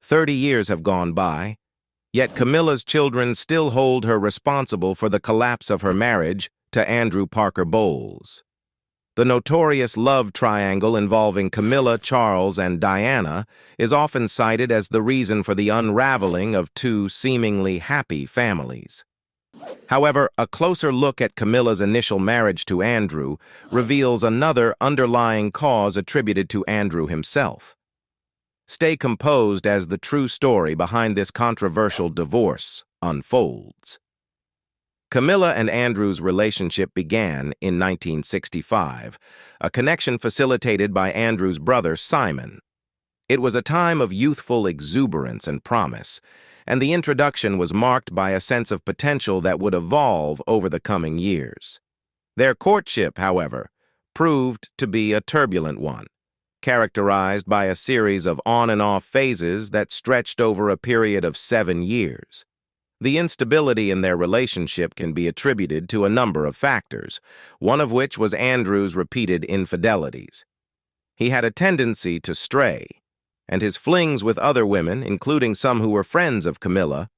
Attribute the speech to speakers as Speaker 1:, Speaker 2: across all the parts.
Speaker 1: 30 years have gone by, yet Camilla's children still hold her responsible for the collapse of her marriage to Andrew Parker Bowles. The notorious love triangle involving Camilla, Charles, and Diana is often cited as the reason for the unraveling of two seemingly happy families. However, a closer look at Camilla's initial marriage to Andrew reveals another underlying cause attributed to Andrew himself. Stay composed as the true story behind this controversial divorce unfolds. Camilla and Andrew's relationship began in 1965, a connection facilitated by Andrew's brother Simon. It was a time of youthful exuberance and promise, and the introduction was marked by a sense of potential that would evolve over the coming years. Their courtship, however, proved to be a turbulent one, characterized by a series of on-and-off phases that stretched over a period of 7 years. The instability in their relationship can be attributed to a number of factors, one of which was Andrew's repeated infidelities. He had a tendency to stray, and his flings with other women, including some who were friends of Camilla,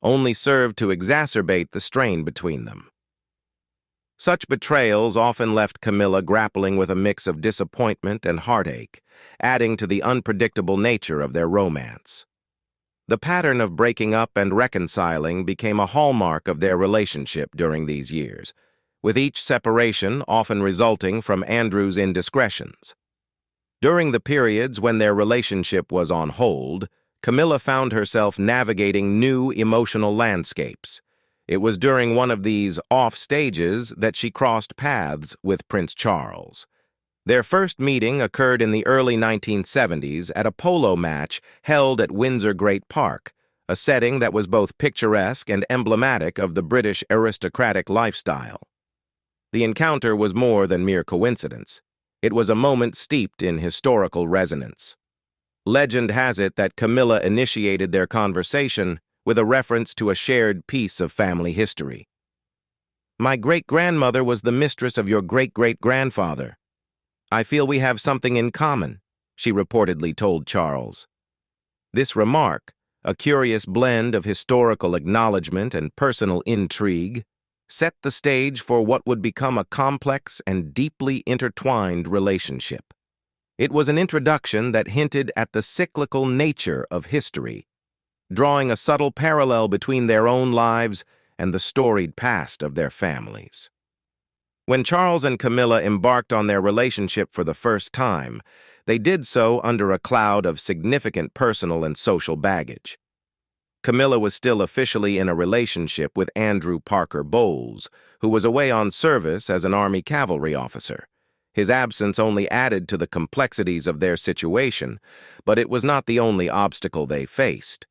Speaker 1: only served to exacerbate the strain between them. Such betrayals often left Camilla grappling with a mix of disappointment and heartache, adding to the unpredictable nature of their romance. The pattern of breaking up and reconciling became a hallmark of their relationship during these years, with each separation often resulting from Andrew's indiscretions. During the periods when their relationship was on hold, Camilla found herself navigating new emotional landscapes. It was during one of these off stages that she crossed paths with Prince Charles. Their first meeting occurred in the early 1970s at a polo match held at Windsor Great Park, a setting that was both picturesque and emblematic of the British aristocratic lifestyle. The encounter was more than mere coincidence. It was a moment steeped in historical resonance. Legend has it that Camilla initiated their conversation with a reference to a shared piece of family history. "My great-grandmother was the mistress of your great-great-grandfather. I feel we have something in common," she reportedly told Charles. This remark, a curious blend of historical acknowledgement and personal intrigue, set the stage for what would become a complex and deeply intertwined relationship. It was an introduction that hinted at the cyclical nature of history, drawing a subtle parallel between their own lives and the storied past of their families. When Charles and Camilla embarked on their relationship for the first time, they did so under a cloud of significant personal and social baggage. Camilla was still officially in a relationship with Andrew Parker Bowles, who was away on service as an Army cavalry officer. His absence only added to the complexities of their situation, but it was not the only obstacle they faced.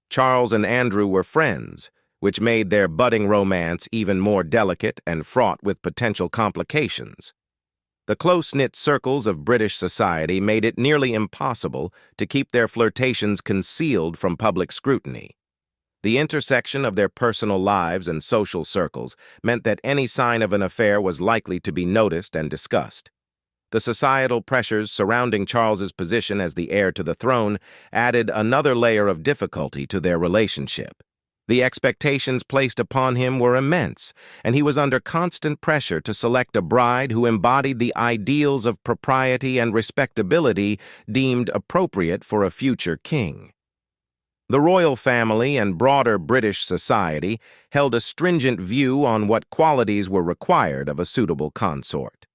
Speaker 1: Charles and Andrew were friends, which made their budding romance even more delicate and fraught with potential complications. The close-knit circles of British society made it nearly impossible to keep their flirtations concealed from public scrutiny. The intersection of their personal lives and social circles meant that any sign of an affair was likely to be noticed and discussed. The societal pressures surrounding Charles's position as the heir to the throne added another layer of difficulty to their relationship. The expectations placed upon him were immense, and he was under constant pressure to select a bride who embodied the ideals of propriety and respectability deemed appropriate for a future king. The royal family and broader British society held a stringent view on what qualities were required of a suitable consort.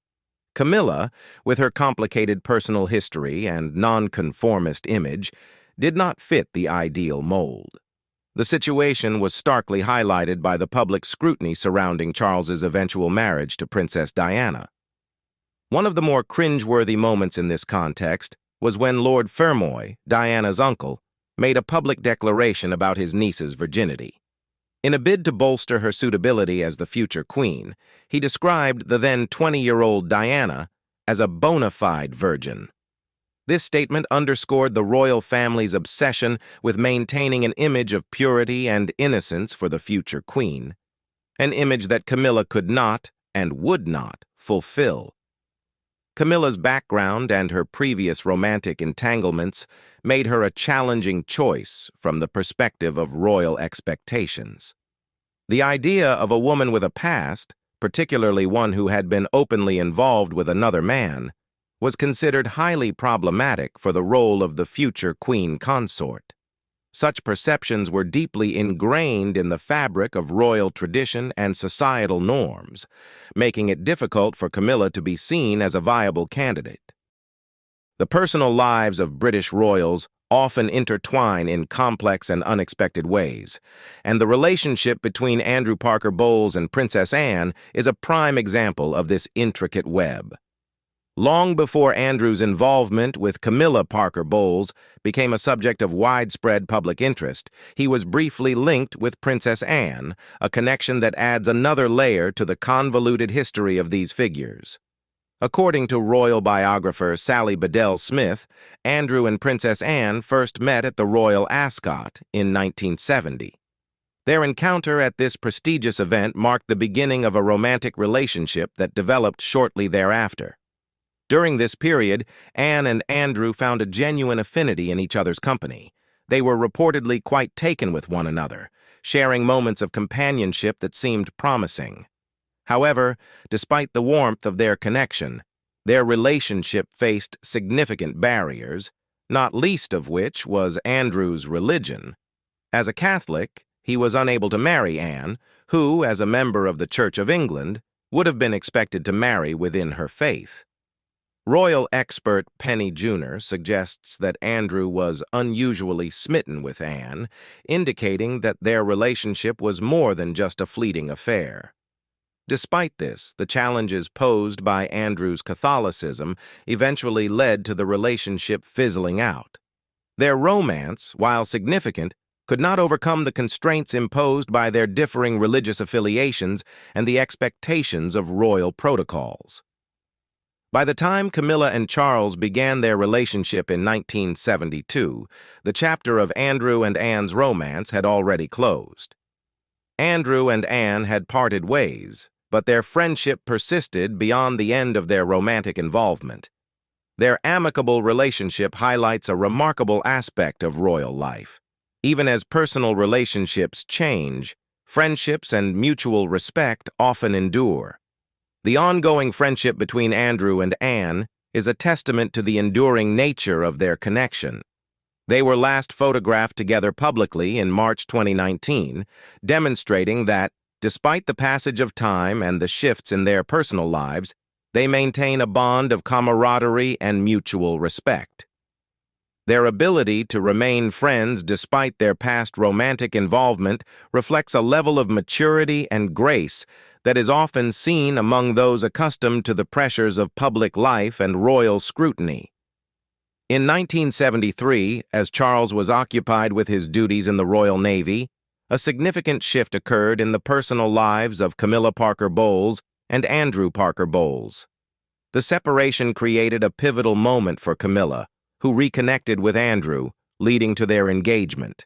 Speaker 1: Camilla, with her complicated personal history and nonconformist image, did not fit the ideal mold. The situation was starkly highlighted by the public scrutiny surrounding Charles's eventual marriage to Princess Diana. One of the more cringeworthy moments in this context was when Lord Fermoy, Diana's uncle, made a public declaration about his niece's virginity. In a bid to bolster her suitability as the future queen, he described the then 20-year-old Diana as a bona fide virgin. This statement underscored the royal family's obsession with maintaining an image of purity and innocence for the future queen, an image that Camilla could not and would not fulfill. Camilla's background and her previous romantic entanglements made her a challenging choice from the perspective of royal expectations. The idea of a woman with a past, particularly one who had been openly involved with another man, was considered highly problematic for the role of the future queen consort. Such perceptions were deeply ingrained in the fabric of royal tradition and societal norms, making it difficult for Camilla to be seen as a viable candidate. The personal lives of British royals often intertwine in complex and unexpected ways, and the relationship between Andrew Parker Bowles and Princess Anne is a prime example of this intricate web. Long before Andrew's involvement with Camilla Parker Bowles became a subject of widespread public interest, he was briefly linked with Princess Anne, a connection that adds another layer to the convoluted history of these figures. According to royal biographer Sally Bedell Smith, Andrew and Princess Anne first met at the Royal Ascot in 1970. Their encounter at this prestigious event marked the beginning of a romantic relationship that developed shortly thereafter. During this period, Anne and Andrew found a genuine affinity in each other's company. They were reportedly quite taken with one another, sharing moments of companionship that seemed promising. However, despite the warmth of their connection, their relationship faced significant barriers, not least of which was Andrew's religion. As a Catholic, he was unable to marry Anne, who, as a member of the Church of England, would have been expected to marry within her faith. Royal expert Penny Junor suggests that Andrew was unusually smitten with Anne, indicating that their relationship was more than just a fleeting affair. Despite this, the challenges posed by Andrew's Catholicism eventually led to the relationship fizzling out. Their romance, while significant, could not overcome the constraints imposed by their differing religious affiliations and the expectations of royal protocols. By the time Camilla and Charles began their relationship in 1972, the chapter of Andrew and Anne's romance had already closed. Andrew and Anne had parted ways, but their friendship persisted beyond the end of their romantic involvement. Their amicable relationship highlights a remarkable aspect of royal life. Even as personal relationships change, friendships and mutual respect often endure. The ongoing friendship between Andrew and Anne is a testament to the enduring nature of their connection. They were last photographed together publicly in March 2019, demonstrating that, despite the passage of time and the shifts in their personal lives, they maintain a bond of camaraderie and mutual respect. Their ability to remain friends despite their past romantic involvement reflects a level of maturity and grace that is often seen among those accustomed to the pressures of public life and royal scrutiny. In 1973, as Charles was occupied with his duties in the Royal Navy, a significant shift occurred in the personal lives of Camilla Parker Bowles and Andrew Parker Bowles. The separation created a pivotal moment for Camilla, who reconnected with Andrew, leading to their engagement.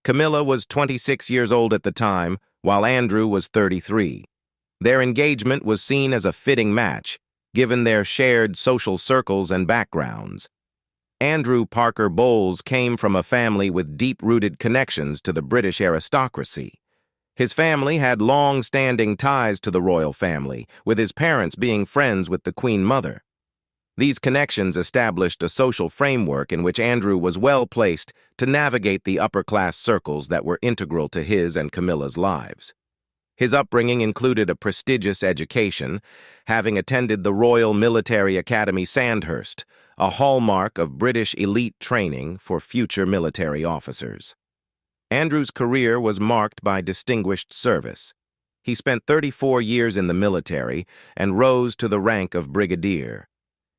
Speaker 1: Camilla was 26 years old at the time, while Andrew was 33. Their engagement was seen as a fitting match, given their shared social circles and backgrounds. Andrew Parker Bowles came from a family with deep-rooted connections to the British aristocracy. His family had long-standing ties to the royal family, with his parents being friends with the Queen Mother. These connections established a social framework in which Andrew was well-placed to navigate the upper-class circles that were integral to his and Camilla's lives. His upbringing included a prestigious education, having attended the Royal Military Academy Sandhurst, a hallmark of British elite training for future military officers. Andrew's career was marked by distinguished service. He spent 34 years in the military and rose to the rank of brigadier.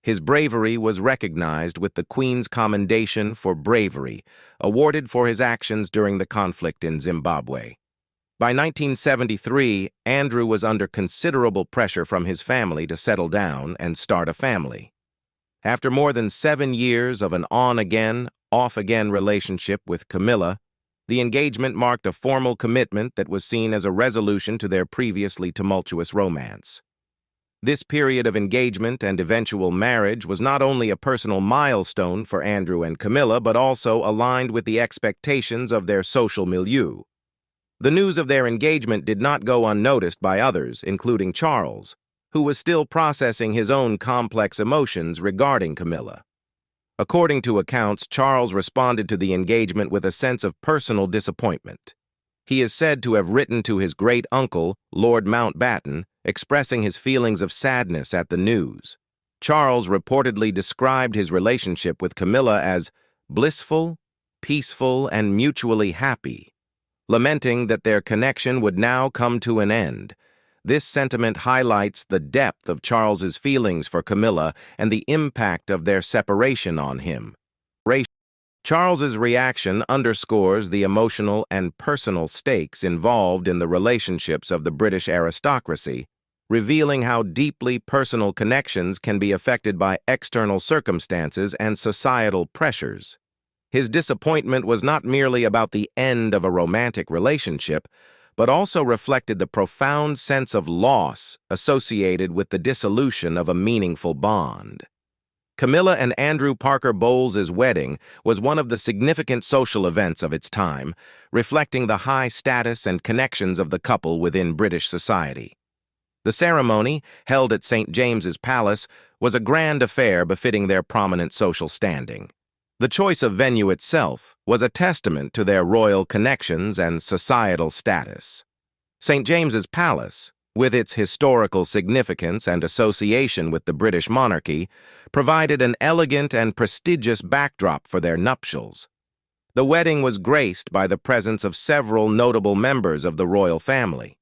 Speaker 1: His bravery was recognized with the Queen's Commendation for Bravery, awarded for his actions during the conflict in Zimbabwe. By 1973, Andrew was under considerable pressure from his family to settle down and start a family. After more than 7 years of an on-again, off-again relationship with Camilla, the engagement marked a formal commitment that was seen as a resolution to their previously tumultuous romance. This period of engagement and eventual marriage was not only a personal milestone for Andrew and Camilla, but also aligned with the expectations of their social milieu. The news of their engagement did not go unnoticed by others, including Charles, who was still processing his own complex emotions regarding Camilla. According to accounts, Charles responded to the engagement with a sense of personal disappointment. He is said to have written to his great-uncle, Lord Mountbatten, expressing his feelings of sadness at the news. Charles reportedly described his relationship with Camilla as blissful, peaceful, and mutually happy, lamenting that their connection would now come to an end. This sentiment highlights the depth of Charles's feelings for Camilla and the impact of their separation on him. Charles's reaction underscores the emotional and personal stakes involved in the relationships of the British aristocracy, revealing how deeply personal connections can be affected by external circumstances and societal pressures. His disappointment was not merely about the end of a romantic relationship, but also reflected the profound sense of loss associated with the dissolution of a meaningful bond. Camilla and Andrew Parker Bowles' wedding was one of the significant social events of its time, reflecting the high status and connections of the couple within British society. The ceremony, held at St. James's Palace, was a grand affair befitting their prominent social standing. The choice of venue itself was a testament to their royal connections and societal status. St. James's Palace, with its historical significance and association with the British monarchy, provided an elegant and prestigious backdrop for their nuptials. The wedding was graced by the presence of several notable members of the royal family.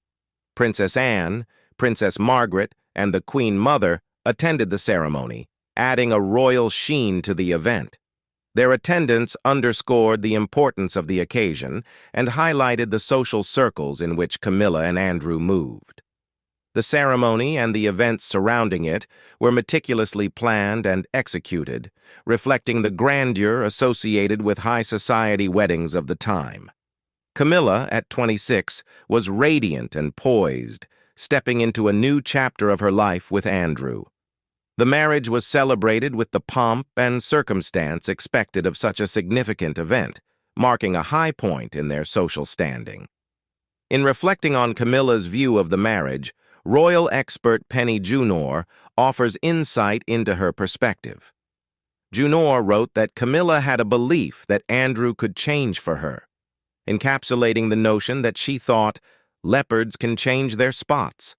Speaker 1: Princess Anne, Princess Margaret, and the Queen Mother attended the ceremony, adding a royal sheen to the event. Their attendance underscored the importance of the occasion and highlighted the social circles in which Camilla and Andrew moved. The ceremony and the events surrounding it were meticulously planned and executed, reflecting the grandeur associated with high society weddings of the time. Camilla, at 26, was radiant and poised, stepping into a new chapter of her life with Andrew. The marriage was celebrated with the pomp and circumstance expected of such a significant event, marking a high point in their social standing. In reflecting on Camilla's view of the marriage, royal expert Penny Junor offers insight into her perspective. Junor wrote that Camilla had a belief that Andrew could change for her, encapsulating the notion that she thought leopards can change their spots.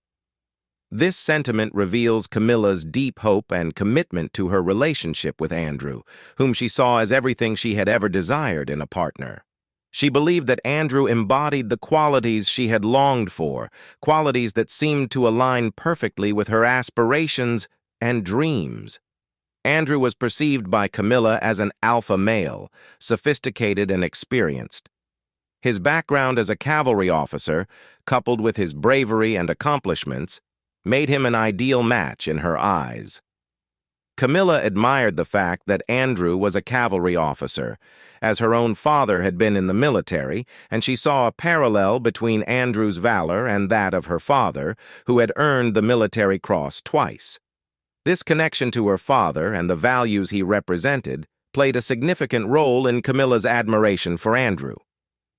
Speaker 1: This sentiment reveals Camilla's deep hope and commitment to her relationship with Andrew, whom she saw as everything she had ever desired in a partner. She believed that Andrew embodied the qualities she had longed for, qualities that seemed to align perfectly with her aspirations and dreams. Andrew was perceived by Camilla as an alpha male, sophisticated and experienced. His background as a cavalry officer, coupled with his bravery and accomplishments, made him an ideal match in her eyes. Camilla admired the fact that Andrew was a cavalry officer, as her own father had been in the military, and she saw a parallel between Andrew's valor and that of her father, who had earned the Military Cross twice. This connection to her father and the values he represented played a significant role in Camilla's admiration for Andrew.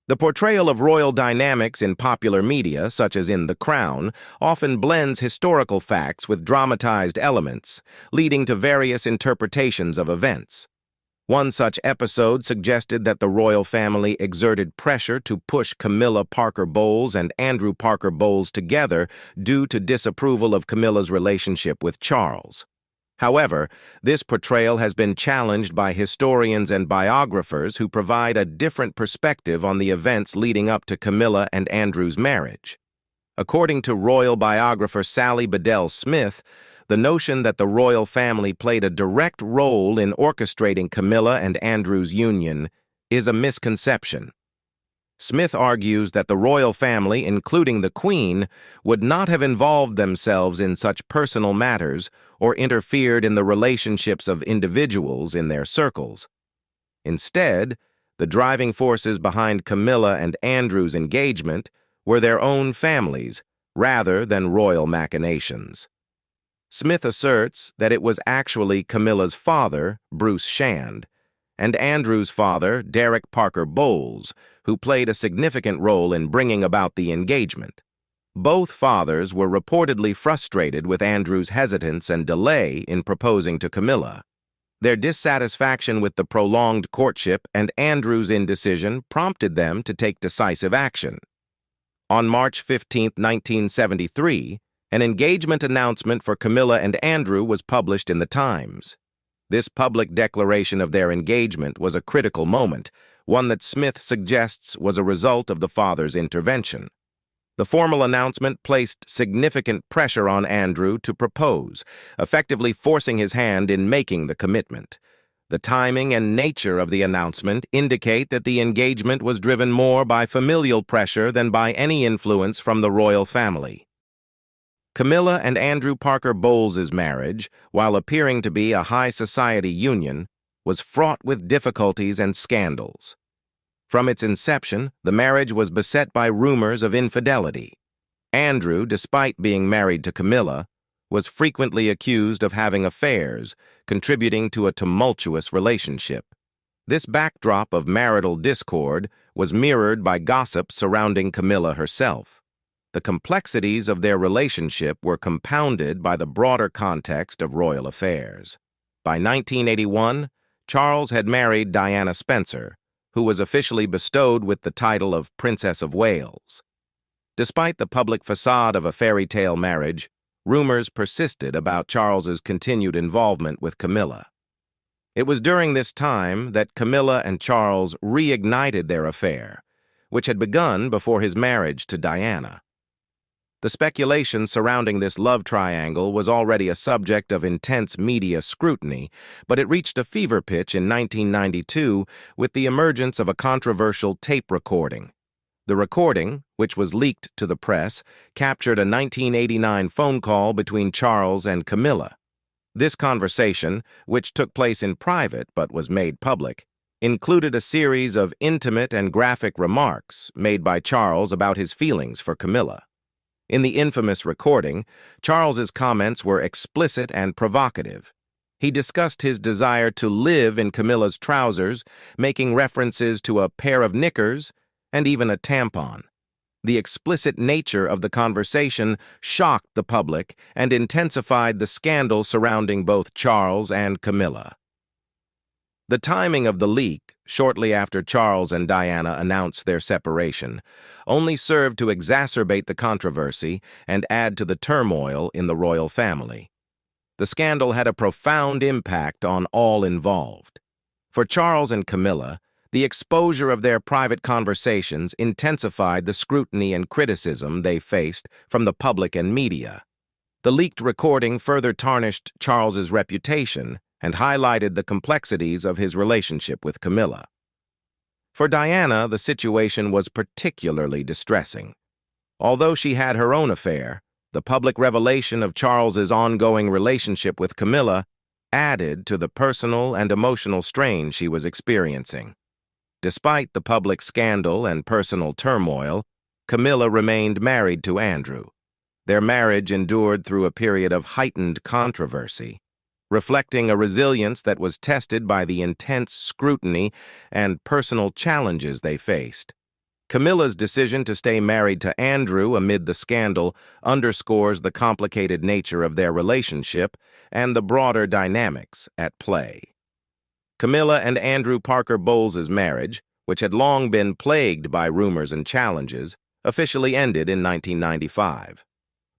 Speaker 1: The portrayal of royal dynamics in popular media, such as in The Crown, often blends historical facts with dramatized elements, leading to various interpretations of events. One such episode suggested that the royal family exerted pressure to push Camilla Parker Bowles and Andrew Parker Bowles together due to disapproval of Camilla's relationship with Charles. However, this portrayal has been challenged by historians and biographers who provide a different perspective on the events leading up to Camilla and Andrew's marriage. According to royal biographer Sally Bedell Smith, the notion that the royal family played a direct role in orchestrating Camilla and Andrew's union is a misconception. Smith argues that the royal family, including the Queen, would not have involved themselves in such personal matters or interfered in the relationships of individuals in their circles. Instead, the driving forces behind Camilla and Andrew's engagement were their own families rather than royal machinations. Smith asserts that it was actually Camilla's father, Bruce Shand, and Andrew's father, Derek Parker Bowles, who played a significant role in bringing about the engagement. Both fathers were reportedly frustrated with Andrew's hesitance and delay in proposing to Camilla. Their dissatisfaction with the prolonged courtship and Andrew's indecision prompted them to take decisive action. On March 15, 1973, an engagement announcement for Camilla and Andrew was published in the Times. This public declaration of their engagement was a critical moment, one that Smith suggests was a result of the father's intervention. The formal announcement placed significant pressure on Andrew to propose, effectively forcing his hand in making the commitment. The timing and nature of the announcement indicate that the engagement was driven more by familial pressure than by any influence from the royal family. Camilla and Andrew Parker Bowles' marriage, while appearing to be a high society union, was fraught with difficulties and scandals. From its inception, the marriage was beset by rumors of infidelity. Andrew, despite being married to Camilla, was frequently accused of having affairs, contributing to a tumultuous relationship. This backdrop of marital discord was mirrored by gossip surrounding Camilla herself. The complexities of their relationship were compounded by the broader context of royal affairs. By 1981, Charles had married Diana Spencer, who was officially bestowed with the title of Princess of Wales. Despite the public facade of a fairy tale marriage, rumors persisted about Charles's continued involvement with Camilla. It was during this time that Camilla and Charles reignited their affair, which had begun before his marriage to Diana. The speculation surrounding this love triangle was already a subject of intense media scrutiny, but it reached a fever pitch in 1992 with the emergence of a controversial tape recording. The recording, which was leaked to the press, captured a 1989 phone call between Charles and Camilla. This conversation, which took place in private but was made public, included a series of intimate and graphic remarks made by Charles about his feelings for Camilla. In the infamous recording, Charles's comments were explicit and provocative. He discussed his desire to live in Camilla's trousers, making references to a pair of knickers and even a tampon. The explicit nature of the conversation shocked the public and intensified the scandal surrounding both Charles and Camilla. The timing of the leak, shortly after Charles and Diana announced their separation, only served to exacerbate the controversy and add to the turmoil in the royal family. The scandal had a profound impact on all involved. For Charles and Camilla, the exposure of their private conversations intensified the scrutiny and criticism they faced from the public and media. The leaked recording further tarnished Charles's reputation and highlighted the complexities of his relationship with Camilla. For Diana, the situation was particularly distressing. Although she had her own affair, the public revelation of Charles's ongoing relationship with Camilla added to the personal and emotional strain she was experiencing. Despite the public scandal and personal turmoil, Camilla remained married to Andrew. Their marriage endured through a period of heightened controversy, reflecting a resilience that was tested by the intense scrutiny and personal challenges they faced. Camilla's decision to stay married to Andrew amid the scandal underscores the complicated nature of their relationship and the broader dynamics at play. Camilla and Andrew Parker Bowles' marriage, which had long been plagued by rumors and challenges, officially ended in 1995.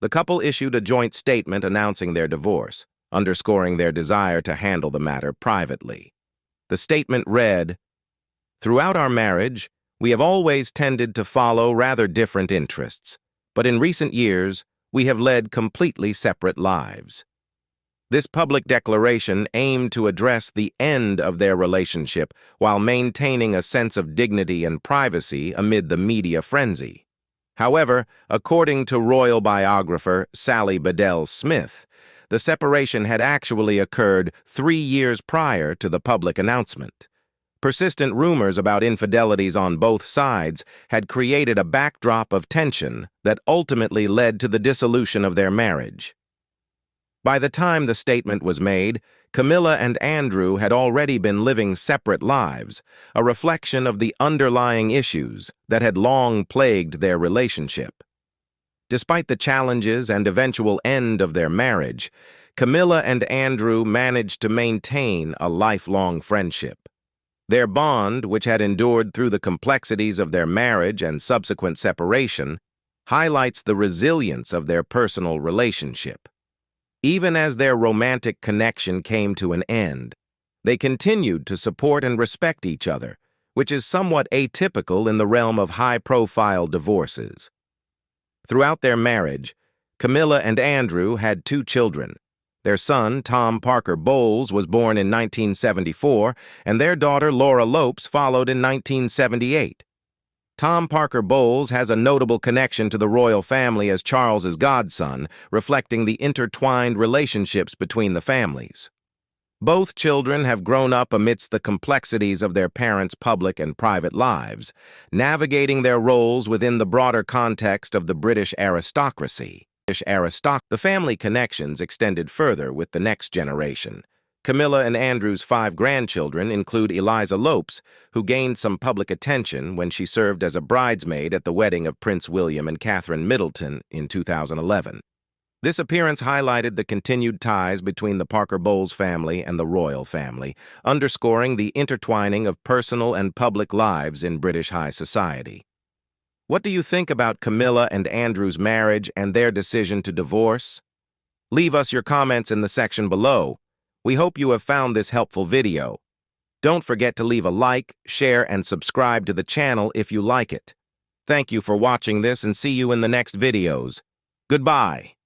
Speaker 1: The couple issued a joint statement announcing their divorce, underscoring their desire to handle the matter privately. The statement read, "Throughout our marriage, we have always tended to follow rather different interests, but in recent years, we have led completely separate lives." This public declaration aimed to address the end of their relationship while maintaining a sense of dignity and privacy amid the media frenzy. However, according to royal biographer Sally Bedell Smith, the separation had actually occurred 3 years prior to the public announcement. Persistent rumors about infidelities on both sides had created a backdrop of tension that ultimately led to the dissolution of their marriage. By the time the statement was made, Camilla and Andrew had already been living separate lives, a reflection of the underlying issues that had long plagued their relationship. Despite the challenges and eventual end of their marriage, Camilla and Andrew managed to maintain a lifelong friendship. Their bond, which had endured through the complexities of their marriage and subsequent separation, highlights the resilience of their personal relationship. Even as their romantic connection came to an end, they continued to support and respect each other, which is somewhat atypical in the realm of high-profile divorces. Throughout their marriage, Camilla and Andrew had 2 children. Their son, Tom Parker Bowles, was born in 1974, and their daughter, Laura Lopes, followed in 1978. Tom Parker Bowles has a notable connection to the royal family as Charles's godson, reflecting the intertwined relationships between the families. Both children have grown up amidst the complexities of their parents' public and private lives, navigating their roles within the broader context of the British aristocracy. The family connections extended further with the next generation. Camilla and Andrew's 5 grandchildren include Eliza Lopes, who gained some public attention when she served as a bridesmaid at the wedding of Prince William and Catherine Middleton in 2011. This appearance highlighted the continued ties between the Parker Bowles family and the royal family, underscoring the intertwining of personal and public lives in British high society. What do you think about Camilla and Andrew's marriage and their decision to divorce? Leave us your comments in the section below. We hope you have found this helpful video. Don't forget to leave a like, share, and subscribe to the channel if you like it. Thank you for watching this and see you in the next videos. Goodbye.